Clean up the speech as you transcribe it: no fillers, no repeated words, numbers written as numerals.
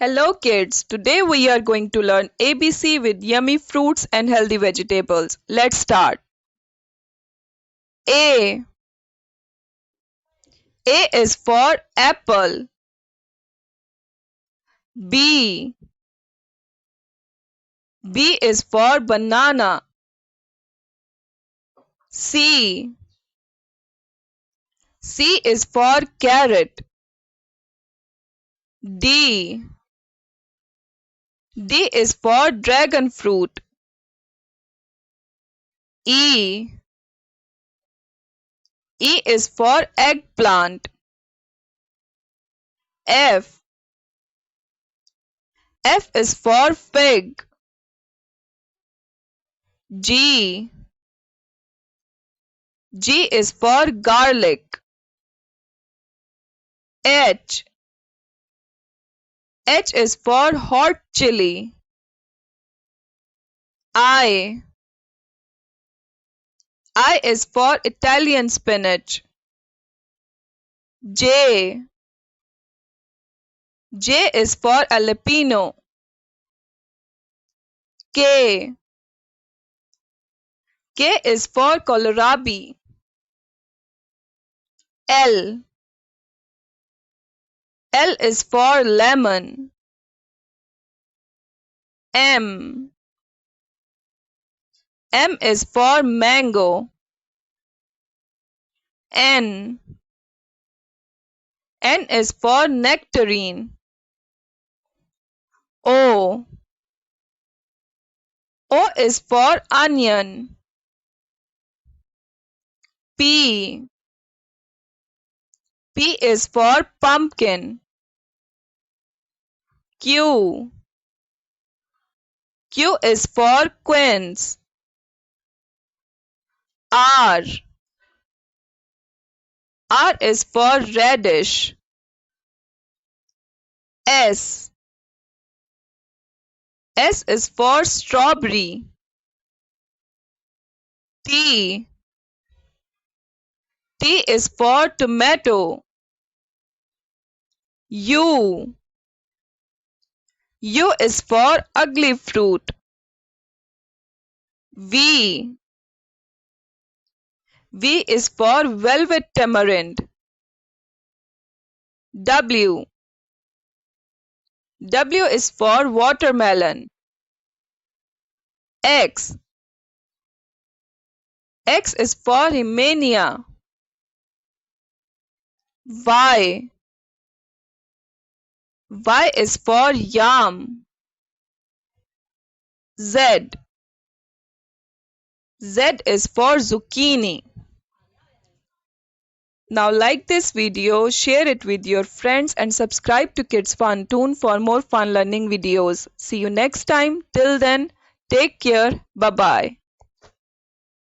Hello kids, today we are going to learn ABC with yummy fruits and healthy vegetables. Let's start. A. A is for apple. B. B is for banana. C. C is for carrot. D. D is for dragon fruit. E. E is for eggplant. F. F is for fig. G. G is for garlic. H. H is for hot chili. I. I is for Italian spinach. J. J is for jalapeno. K. K is for kohlrabi. L. L is for lemon. M. M is for mango. N. N is for nectarine. O. O is for onion. P. P is for pumpkin. Q. Q is for quince. R. R is for radish. S. S is for strawberry. T. T is for tomato. U. U is for ugly fruit. V. V is for velvet tamarind. W. W is for watermelon. X. X is for himania. Y. Y is for yam. Z. Z is for zucchini. Now like this video, share it with your friends and subscribe to Kids FunToon for more fun learning videos. See you next time. Till then, take care. Bye-bye.